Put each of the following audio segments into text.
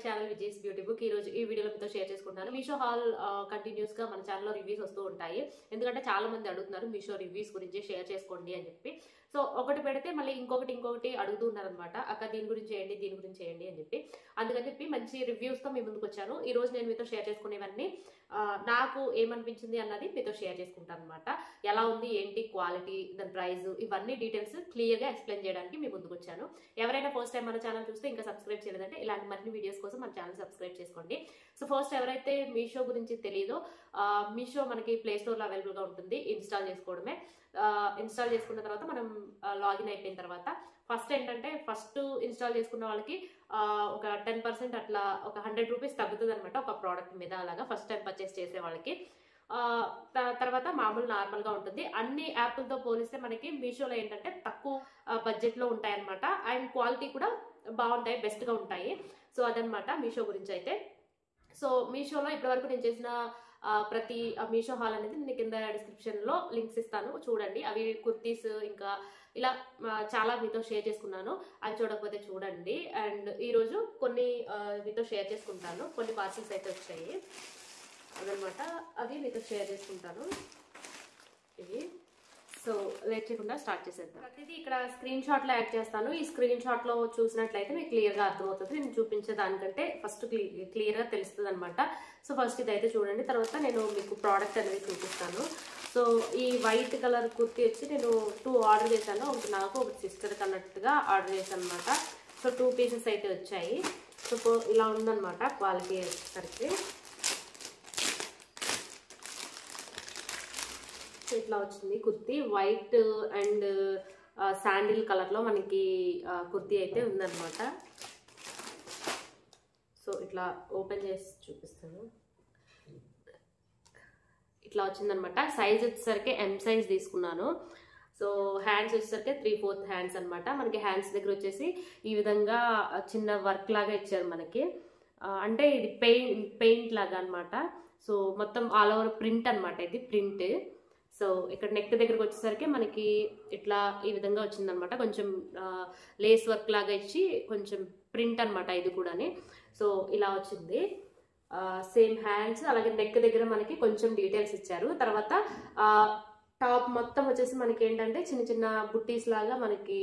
Channel Vijayan beauty book. ఈ రోజు ఈ వీడియోలో మీతో షేర్ చేసుకుంటాను. మీషో హాల్ కంటిన్యూస్ గా మన ఛానల్లో రివ్యూస్ వస్తూ ఉంటాయి. ఎందుకంటే చాలా మంది అడుగుతున్నారు మీషో రివ్యూస్ గురించి షేర్ చేసుకోండి అని చెప్పి. సో ఒకటి పెడితే మళ్ళీ ఇంకొకటి అడుగుతూ ఉన్నారనమాట. అక్క దీని గురించి చేయండి అని చెప్పి. అందుకని చెప్పి మంచి రివ్యూస్ తో మీ ముందుకు వచ్చాను. ఈ రోజు నేను మీతో షేర్ చేసుకునేవన్నీ నాకు ఏమనిపించింది అన్నది మీతో షేర్ చేసుకుంటాను అనమాట. ఎలా ఉంది, ఏంటి క్వాలిటీ, దాని ప్రైస్, ఇవన్నీ డీటెయిల్స్ క్లియర్ గా ఎక్స్ప్లెయిన్ చేయడానికి మీ ముందుకు వచ్చాను. ఎవరైనా ఫస్ట్ టైం మన ఛానల్ చూస్తే ఇంకా సబ్స్క్రైబ్ చేయలేదంటే ఇలాంటి మరిన్ని వీడియోస్ కోసం మన ఛానల్ సబ్స్క్రైబ్ చేసుకోండి. సో ఫస్ట్ ఎవరైతే మీషో గురించి తెలియదో, మీషో మనకి ప్లే స్టోర్ లో అవైలబుల్ గా ఉంటుంది. ఇన్స్టాల్ చేసుకోవడమే. ఇన్స్టాల్ చేసుకున్న తర్వాత మనం లాగిన్ అయిపోయిన తర్వాత ఫస్ట్ ఏంటంటే, ఫస్ట్ ఇన్స్టాల్ చేసుకున్న వాళ్ళకి ఒక 10% అట్లా ఒక 100 రూపీస్ తగ్గుతుంది అనమాట ఒక ప్రోడక్ట్ మీద. అలాగా ఫస్ట్ టైం పర్చేస్ చేసే వాళ్ళకి. తర్వాత మామూలు నార్మల్ గా ఉంటుంది. అన్ని యాప్లతో పోలిస్తే మనకి మీషోలో ఏంటంటే తక్కువ బడ్జెట్ లో ఉంటాయి అనమాట. అండ్ క్వాలిటీ కూడా బాగుంటాయి, బెస్ట్ గా ఉంటాయి. సో అదనమాట మీషో గురించి అయితే. సో మీషోలో ఇప్పటివరకు నేను చేసిన ప్రతి మీషో హాల్ అనేది నేను కింద డిస్క్రిప్షన్ లో లింక్స్ ఇస్తాను, చూడండి. అవి కుర్తీస్ ఇంకా ఇలా చాలా మీతో షేర్ చేసుకున్నాను. అవి చూడకపోతే చూడండి. అండ్ ఈరోజు కొన్ని మీతో షేర్ చేసుకుంటాను. కొన్ని పార్సల్స్ అయితే వచ్చాయి అదనమాట. అవి మీతో షేర్ చేసుకుంటాను ఇవి. సో లేట్ చేయకుండా స్టార్ట్ చేసేద్దాం. ప్రతిదీ ఇక్కడ స్క్రీన్ షాట్ లో యాడ్ చేస్తాను. ఈ స్క్రీన్ షాట్ లో చూసినట్లయితే మీకు క్లియర్ గా అర్థమవుతుంది. నేను చూపించే దానికంటే ఫస్ట్ క్లియర్ గా తెలుస్తుంది అనమాట. సో ఫస్ట్ ఇదైతే చూడండి, తర్వాత నేను మీకు ప్రోడక్ట్ అనేది చూపిస్తాను. సో ఈ వైట్ కలర్ కుర్తీ వచ్చి నేను 2 ఆర్డర్ చేశాను. ఒకటి నాకు, ఒకటి సిస్టర్కి అన్నట్టుగా ఆర్డర్ చేశాను అనమాట. సో 2 పీసెస్ అయితే వచ్చాయి. సో ఇలా ఉందన్నమాట క్వాలిటీ వచ్చేసరికి. ఇట్లా వచ్చింది kurti. White and sandal colour లో మనకి కుర్తీ అయితే ఉందన్నమాట. సో ఇట్లా ఓపెన్ చేసి చూపిస్తాను. ఇట్లా వచ్చిందనమాట. సైజ్ వచ్చేసరికి M సైజ్ తీసుకున్నాను. సో హ్యాండ్స్ వచ్చేసరికి 3/4 హ్యాండ్స్ అనమాట. మనకి హ్యాండ్స్ దగ్గర వచ్చేసి ఈ విధంగా చిన్న వర్క్ లాగా ఇచ్చారు మనకి. అంటే ఇది పెయింట్ లాగా అనమాట. సో మొత్తం ఆల్ ఓవర్ ప్రింట్ అనమాట. ఇది ప్రింట్. సో ఇక్కడ నెక్ దగ్గరకు వచ్చేసరికి మనకి ఇట్లా ఈ విధంగా వచ్చిందనమాట. కొంచెం లేస్ వర్క్ లాగా ఇచ్చి కొంచెం ప్రింట్ అనమాట ఇది కూడాని. సో ఇలా వచ్చింది. సేమ్ హ్యాండ్స్, అలాగే నెక్ దగ్గర మనకి కొంచెం డీటెయిల్స్ ఇచ్చారు. తర్వాత టాప్ మొత్తం వచ్చేసి మనకి ఏంటంటే చిన్న చిన్న బుట్టీస్ లాగా మనకి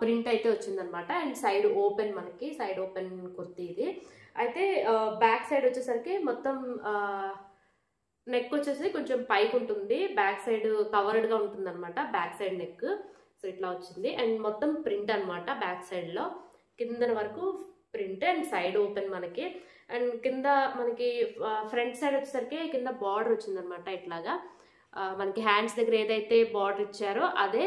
ప్రింట్ అయితే వచ్చిందనమాట. అండ్ సైడ్ ఓపెన్, మనకి సైడ్ ఓపెన్ కుర్తీ ఇది. అయితే బ్యాక్ సైడ్ వచ్చేసరికి మొత్తం నెక్ వచ్చేసి కొంచెం పైకి ఉంటుంది, బ్యాక్ సైడ్ కవర్డ్ గా ఉంటుంది అనమాట. Back side neck. సో ఇట్లా వచ్చింది. అండ్ మొత్తం ప్రింట్ అనమాట. బ్యాక్ సైడ్ లో కింద వరకు ప్రింట్ అండ్ సైడ్ ఓపెన్ మనకి. అండ్ కింద మనకి ఫ్రంట్ సైడ్ వచ్చేసరికి కింద బార్డర్ వచ్చింది అనమాట. ఇట్లాగా మనకి హ్యాండ్స్ దగ్గర ఏదైతే బార్డర్ ఇచ్చారో అదే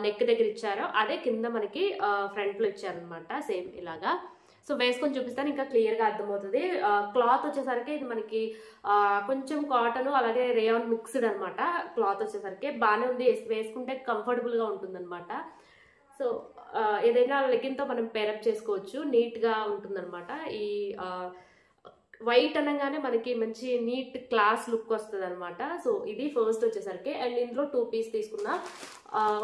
నెక్ దగ్గర ఇచ్చారో అదే కింద మనకి ఫ్రంట్ లో ఇచ్చారనమాట. సేమ్ ఇలాగా. సో వేసుకొని చూపిస్తాను, ఇంకా క్లియర్ గా అర్థమవుతుంది. క్లాత్ వచ్చేసరికి ఇది మనకి కొంచెం కాటన్ అలాగే రేయాన్ మిక్స్డ్ అనమాట. క్లాత్ వచ్చేసరికి బాగానే ఉంది, వేసుకుంటే కంఫర్టబుల్ గా ఉంటుంది అనమాట. సో ఏదైనా లెగ్గిన్ తో మనం పేరప్ చేసుకోవచ్చు, నీట్ గా ఉంటుంది అనమాట. ఈ వైట్ అనగానే మనకి మంచి నీట్ క్లాస్ లుక్ వస్తుంది అనమాట. సో ఇది ఫస్ట్ వచ్చేసరికి. అండ్ ఇందులో 2 పీస్ తీసుకున్నా.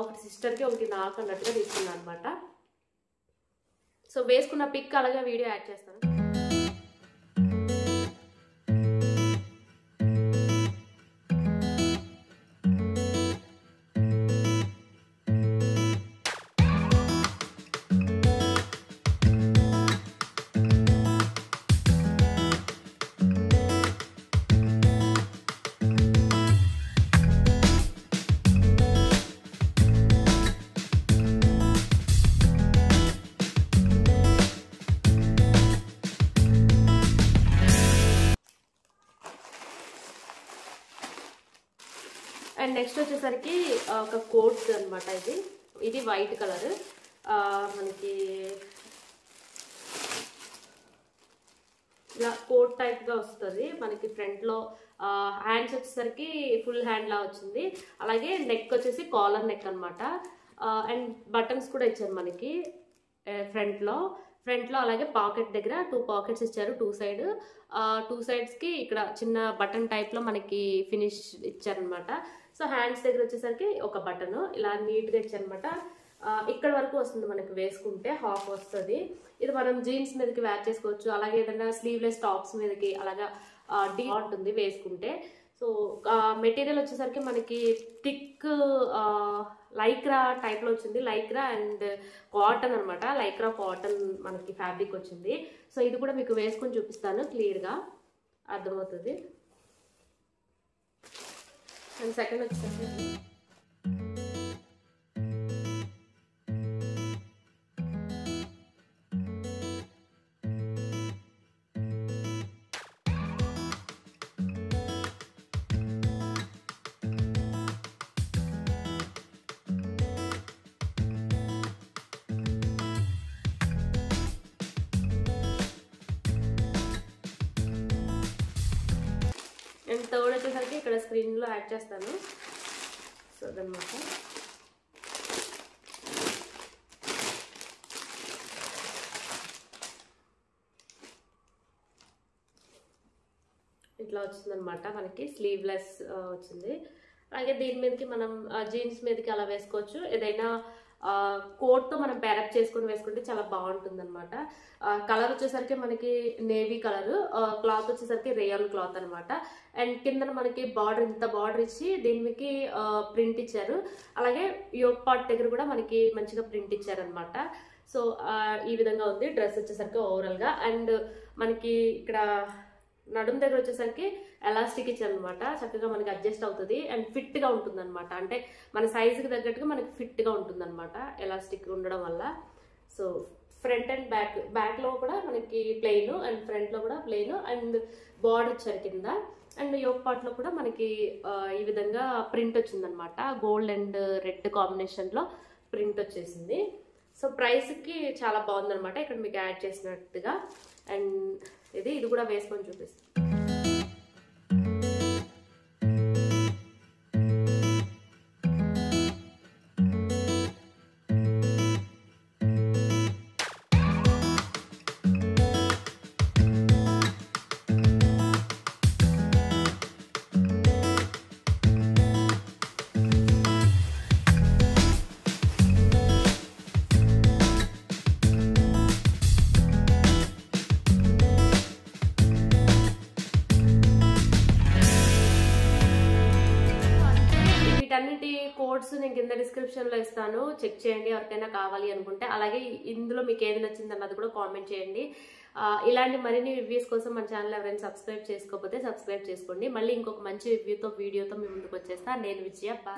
ఒకటి సిస్టర్ కి, ఒకటి నాకు అన్నట్టుగా తీసుకున్నా అనమాట. సో వేసుకున్న పిక్ అలాగే వీడియో యాడ్ చేస్తాను. అండ్ నెక్స్ట్ వచ్చేసరికి ఒక కోట్ అనమాట. ఇది వైట్ కలర్. మనకి ఇలా కోట్ టైప్ గా వస్తుంది మనకి. ఫ్రంట్ లో హ్యాండ్స్ వచ్చేసరికి ఫుల్ హ్యాండ్ లా వచ్చింది. అలాగే నెక్ వచ్చేసి కాలర్ నెక్ అనమాట. అండ్ బటన్స్ కూడా ఇచ్చారు మనకి ఫ్రంట్ లో. అలాగే పాకెట్ దగ్గర 2 పాకెట్స్ ఇచ్చారు. 2 సైడ్స్ కి ఇక్కడ చిన్న బటన్ టైప్ లో మనకి ఫినిష్ ఇచ్చారనమాట. సో హ్యాండ్స్ దగ్గర వచ్చేసరికి ఒక బటన్ ఇలా నీట్ గా ఇచ్చారనమాట. ఇక్కడ వరకు వస్తుంది మనకి, వేసుకుంటే హాఫ్ వస్తుంది. ఇది మనం జీన్స్ మీదకి వేర్ చేసుకోవచ్చు, అలాగే ఏదైనా స్లీవ్లెస్ టాప్స్ మీదకి అలాగా డీ ఉంటుంది వేసుకుంటే. సో మెటీరియల్ వచ్చేసరికి మనకి థిక్ లైక్రా టైప్లో వచ్చింది, లైక్రా అండ్ కాటన్ అనమాట, లైక్రా కాటన్ మనకి ఫ్యాబ్రిక్ వచ్చింది. సో ఇది కూడా మీకు వేసుకొని చూపిస్తాను, క్లియర్గా అర్థమవుతుంది. అండ్ సెకండ్ వచ్చేసరికి అండ్ థర్డ్ వచ్చేసరికి ఇక్కడ స్క్రీన్లో యాడ్ చేస్తాను. సో అదనమాట. ఇట్లా వచ్చిందనమాట మనకి, స్లీవ్లెస్ వచ్చింది. అలాగే దీని మీదకి మనం జీన్స్ మీదకి అలా వేసుకోవచ్చు, ఏదైనా కోట్తో మనం పేరప్ చేసుకొని వేసుకుంటే చాలా బాగుంటుంది అనమాట. కలర్ వచ్చేసరికి మనకి నేవీ కలర్, క్లాత్ వచ్చేసరికి రేయాన్ క్లాత్ అనమాట. అండ్ కింద మనకి బార్డర్, ఇంత బార్డర్ ఇచ్చి దీని మీదకి ప్రింట్ ఇచ్చారు. అలాగే యోక్ పార్ట్ దగ్గర కూడా మనకి మంచిగా ప్రింట్ ఇచ్చారనమాట. సో ఈ విధంగా ఉంది డ్రెస్ వచ్చేసరికి ఓవరాల్గా. అండ్ మనకి ఇక్కడ నడుము దగ్గర వచ్చేసరికి ఎలాస్టిక్ ఇచ్చారనమాట, చక్కగా మనకి అడ్జస్ట్ అవుతుంది అండ్ ఫిట్గా ఉంటుంది అనమాట. అంటే మన సైజుకి తగ్గట్టుగా మనకి ఫిట్గా ఉంటుంది అనమాట ఎలాస్టిక్ ఉండడం వల్ల. సో ఫ్రంట్ అండ్ బ్యాక్లో కూడా మనకి ప్లెయిన్ అండ్ ఫ్రంట్లో కూడా ప్లెయిన్ అండ్ బార్డర్ ఇచ్చారు కింద. అండ్ యోక్ పార్ట్లో కూడా మనకి ఈ విధంగా ప్రింట్ వచ్చిందనమాట, గోల్డ్ అండ్ రెడ్ కాంబినేషన్లో ప్రింట్ వచ్చేసింది. సో ప్రైస్కి చాలా బాగుందనమాట ఇక్కడ మీకు యాడ్ చేసినట్టుగా. అండ్ ఇది కూడా వేసుకొని చూపిస్తాను. వీటన్నిటి కోడ్స్ నేను కింద డిస్క్రిప్షన్లో ఇస్తాను, చెక్ చేయండి ఎవరికైనా కావాలి అనుకుంటే. అలాగే ఇందులో మీకు ఏది నచ్చింది అన్నది కూడా కామెంట్ చేయండి. ఇలాంటి మరిన్ని రివ్యూస్ కోసం మన ఛానల్ ఎవరైనా సబ్స్క్రైబ్ చేసుకోకపోతే సబ్స్క్రైబ్ చేసుకోండి. మళ్ళీ ఇంకొక మంచి వీడియోతో మీ ముందుకు వచ్చేస్తా. నేను విజయ. బాయ్.